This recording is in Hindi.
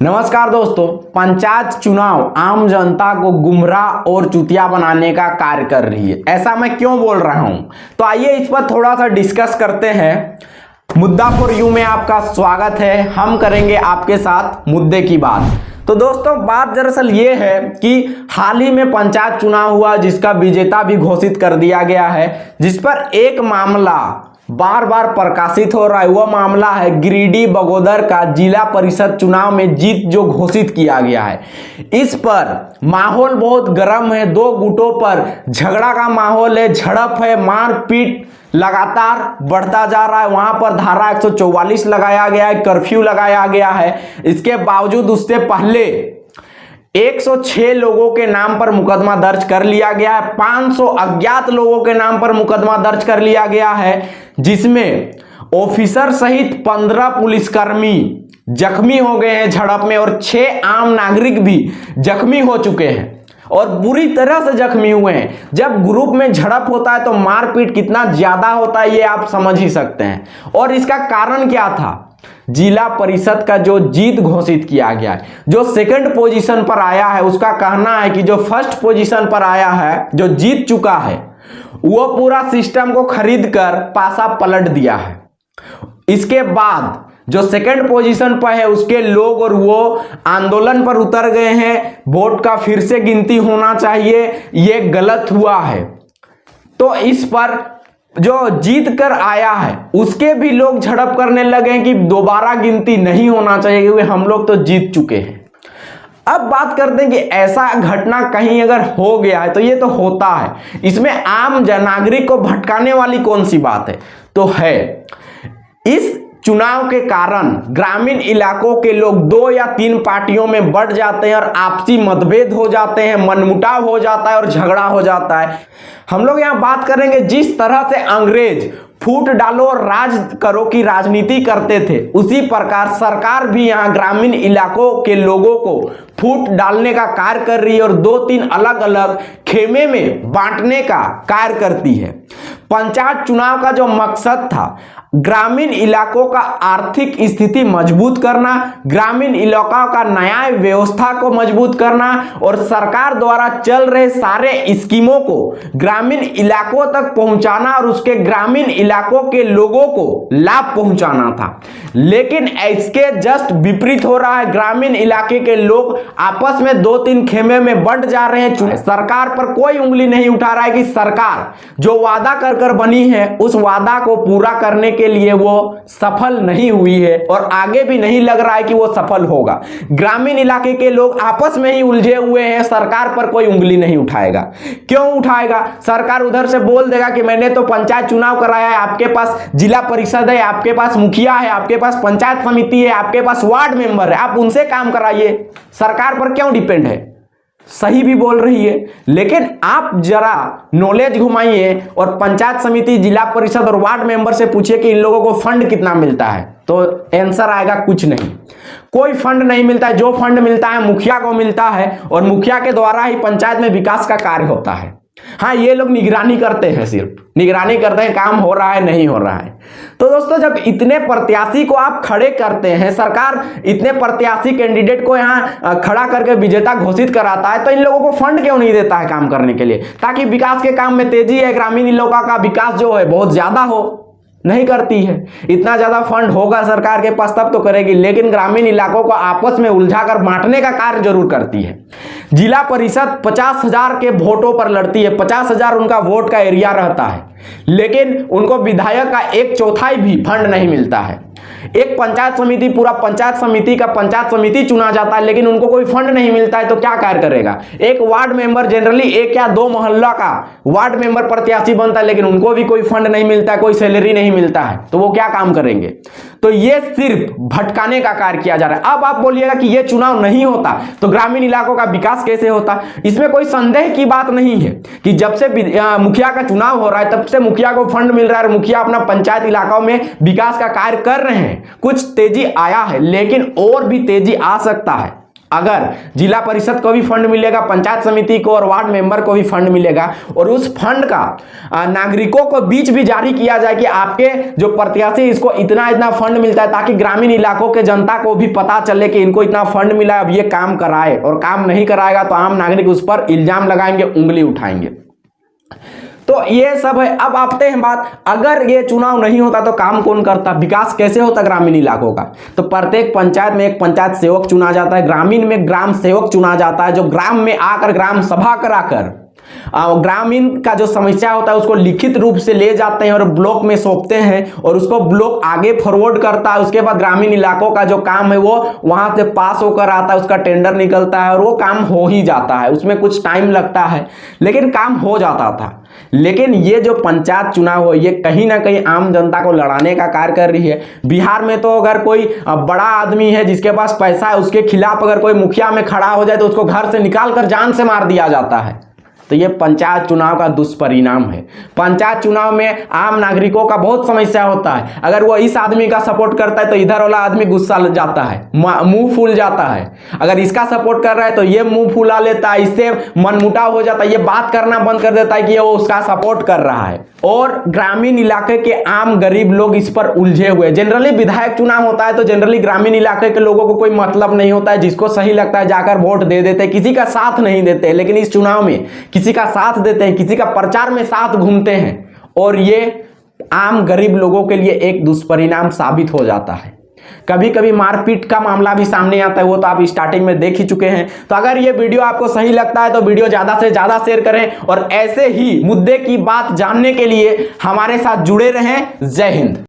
नमस्कार दोस्तों, पंचायत चुनाव आम जनता को गुमराह और चुतिया बनाने का कार्य कर रही है। ऐसा मैं क्यों बोल रहा हूं, तो आइए इस पर थोड़ा सा डिस्कस करते हैं। मुद्दा फॉर यू में आपका स्वागत है। हम करेंगे आपके साथ मुद्दे की बात। तो दोस्तों, बात दरअसल ये है कि हाल ही में पंचायत चुनाव हुआ जिसका विजेता भी घोषित कर दिया गया है, जिस पर एक मामला बार बार प्रकाशित हो रहा है। वह मामला है गिरिडीह बगोदर का जिला परिषद चुनाव में जीत जो घोषित किया गया है। इस पर माहौल बहुत गर्म है। दो गुटों पर झगड़ा का माहौल है, झड़प है, मारपीट लगातार बढ़ता जा रहा है। वहां पर धारा 144 लगाया गया है, कर्फ्यू लगाया गया है। इसके बावजूद उससे पहले 106 लोगों के नाम पर मुकदमा दर्ज कर लिया गया है। 500 अज्ञात लोगों के नाम पर मुकदमा दर्ज कर लिया गया है, जिसमें ऑफिसर सहित 15 पुलिसकर्मी जख्मी हो गए हैं झड़प में और 6 आम नागरिक भी जख्मी हो चुके हैं और बुरी तरह से जख्मी हुए हैं। जब ग्रुप में झड़प होता है तो मारपीट कितना ज्यादा होता है ये आप समझ ही सकते हैं। और इसका कारण क्या था? जिला परिषद का जो जीत घोषित किया गया है, जो सेकंड पोजीशन पर आया है, उसका कहना है कि जो फर्स्ट पोजीशन पर आया है, जो जीत चुका है, वो पूरा सिस्टम को खरीद कर पासा पलट दिया है। इसके बाद जो सेकंड पोजीशन पर है उसके लोग और वो आंदोलन पर उतर गए हैं। वोट का फिर से गिनती होना चाहिए, ये गलत हुआ है। तो इस पर जो जीत कर आया है उसके भी लोग झड़प करने लगे हैं कि दोबारा गिनती नहीं होना चाहिए क्योंकि हम लोग तो जीत चुके हैं। अब बात करते हैं कि ऐसा घटना कहीं अगर हो गया है तो ये तो होता है, इसमें आम नागरिक को भटकाने वाली कौन सी बात है? तो है इस चुनाव के कारण ग्रामीण इलाकों के लोग 2 या 3 पार्टियों में बढ़ जाते हैं और आपसी मतभेद हो जाते हैं, मनमुटाव हो जाता है और झगड़ा हो जाता है। हम लोग यहाँ बात करेंगे जिस तरह से अंग्रेज फूट डालो और राज करो की राजनीति करते थे, उसी प्रकार सरकार भी यहाँ ग्रामीण इलाकों के लोगों को फूट डालने का कार्य कर रही है और 2-3 अलग अलग खेमे में बांटने का कार्य करती है। पंचायत चुनाव का जो मकसद था ग्रामीण इलाकों का आर्थिक स्थिति मजबूत करना, ग्रामीण इलाकों का न्याय व्यवस्था को मजबूत करना और सरकार द्वारा चल रहे सारे स्कीमों को ग्रामीण इलाकों तक पहुंचाना और उसके ग्रामीण इलाकों के लोगों को लाभ पहुंचाना था। लेकिन इसके जस्ट विपरीत हो रहा है। ग्रामीण इलाके के लोग आपस में 2-3 खेमे में बंट जा रहे हैं। सरकार पर कोई उंगली नहीं उठा रहा है कि सरकार जो वादा कर बनी है उस वादा को पूरा करने के लिए वो सफल नहीं हुई है और आगे भी नहीं लग रहा है कि वो सफल होगा। ग्रामीण इलाके के लोग आपस में ही उलझे हुए हैं, सरकार पर कोई उंगली नहीं उठाएगा। क्यों उठाएगा? सरकार उधर से बोल देगा कि मैंने तो पंचायत चुनाव कराया है, आपके पास जिला परिषद है, आपके पास मुखिया है, आपके पास पंचायत समिति है, आपके पास वार्ड मेंबर है, आप उनसे काम कराइए। सरकार पर क्यों डिपेंड है? सही भी बोल रही है, लेकिन आप जरा नॉलेज घुमाइए और पंचायत समिति, जिला परिषद और वार्ड मेंबर से पूछिए कि इन लोगों को फंड कितना मिलता है, तो आंसर आएगा कुछ नहीं, कोई फंड नहीं मिलता है। जो फंड मिलता है मुखिया को मिलता है और मुखिया के द्वारा ही पंचायत में विकास का कार्य होता है। हाँ, ये लोग निगरानी करते हैं, सिर्फ निगरानी करते हैं, काम हो रहा है नहीं हो रहा है। तो दोस्तों, जब इतने प्रत्याशी को आप खड़े करते हैं, सरकार इतने प्रत्याशी कैंडिडेट को यहाँ खड़ा करके विजेता घोषित कराता है, तो इन लोगों को फंड क्यों नहीं देता है काम करने के लिए, ताकि विकास के काम में तेजी है, ग्रामीण इलाका का विकास जो है बहुत ज्यादा हो? नहीं करती है। इतना ज्यादा फंड होगा सरकार के पास तब तो करेगी, लेकिन ग्रामीण इलाकों को आपस में उलझाकर बांटने का कार्य जरूर करती है। जिला परिषद 50,000 के वोटों पर लड़ती है, 50,000 उनका वोट का एरिया रहता है, लेकिन उनको विधायक का 1/4 भी फंड नहीं मिलता है। एक पंचायत समिति, पूरा पंचायत समिति का पंचायत समिति चुना जाता है, लेकिन उनको कोई फंड नहीं मिलता है, तो क्या कार्य करेगा? एक वार्ड मेंबर जनरली 1 या 2 मोहल्ला का वार्ड मेंबर प्रत्याशी बनता है, लेकिन उनको भी कोई फंड नहीं मिलता है, कोई सैलरी नहीं मिलता है, तो वो क्या काम करेंगे? तो ये सिर्फ भटकाने का कार्य किया जा रहा है। अब आप बोलिएगा कि ये चुनाव नहीं होता तो ग्रामीण इलाकों का विकास कैसे होता? इसमें कोई संदेह की बात नहीं है कि जब से मुखिया का चुनाव हो रहा है तब से मुखिया को फंड मिल रहा है और मुखिया अपना पंचायत इलाकों में विकास का कार्य कर रहे हैं। कुछ तेजी आया है, लेकिन और भी तेजी आ सकता है। अगर जिला परिषद को भी फंड मिलेगा, पंचायत समिति को और वार्ड मेंबर को भी फंड मिलेगा, और उस फंड का नागरिकों को बीच भी जारी किया जाए कि आपके जो प्रत्याशी इसको इतना इतना फंड मिलता है, ताकि ग्रामीण इलाकों के जनता को भी पता चले कि इनको इतना फंड मिला है, अब ये काम कराए, और काम नहीं कराएगा तो आम नागरिक उस पर इल्जाम लगाएंगे, उंगली उठाएंगे। तो ये सब है। अब आते हैं बात, अगर ये चुनाव नहीं होता तो काम कौन करता, विकास कैसे होता ग्रामीण इलाकों का? तो प्रत्येक पंचायत में एक पंचायत सेवक चुना जाता है, ग्रामीण में ग्राम सेवक चुना जाता है, जो ग्राम में आकर ग्राम सभा कराकर ग्रामीण का जो समस्या होता है उसको लिखित रूप से ले जाते हैं और ब्लॉक में सौंपते हैं, और उसको ब्लॉक आगे फॉरवर्ड करता है। उसके बाद ग्रामीण इलाकों का जो काम है वो वहां से पास होकर आता है, उसका टेंडर निकलता है और वो काम हो ही जाता है। उसमें कुछ टाइम लगता है लेकिन काम हो जाता था। लेकिन ये जो पंचायत चुनाव हो, ये कहीं ना कहीं आम जनता को लड़ाने का कार्य कर रही है। बिहार में तो अगर कोई बड़ा आदमी है जिसके पास पैसा है, उसके खिलाफ अगर कोई मुखिया में खड़ा हो जाए तो उसको घर से निकालकर जान से मार दिया जाता है। तो ये पंचायत चुनाव का दुष्परिणाम है। पंचायत चुनाव में आम नागरिकों का बहुत समस्या होता है। अगर वो इस आदमी का सपोर्ट करता है तो इधर वाला आदमी गुस्सा लग जाता है, मुंह फूल जाता है। अगर इसका सपोर्ट कर रहा है तो ये मुंह फुला लेता है, इससे मनमुटाव हो जाता है, ये बात करना बंद कर देता है कि वो उसका सपोर्ट कर रहा है। और ग्रामीण इलाके के आम गरीब लोग इस पर उलझे हुए। जनरली विधायक चुनाव होता है तो जनरली ग्रामीण इलाके के लोगों को कोई मतलब नहीं होता है, जिसको सही लगता है जाकर वोट दे देते हैं, किसी का साथ नहीं देते। लेकिन इस चुनाव में किसी का साथ देते हैं, किसी का प्रचार में साथ घूमते हैं, और ये आम गरीब लोगों के लिए एक दुष्परिणाम साबित हो जाता है। कभी कभी मारपीट का मामला भी सामने आता है, वो तो आप स्टार्टिंग में देख ही चुके हैं। तो अगर ये वीडियो आपको सही लगता है तो वीडियो ज्यादा से ज्यादा शेयर करें, और ऐसे ही मुद्दे की बात जानने के लिए हमारे साथ जुड़े रहें। जय हिंद।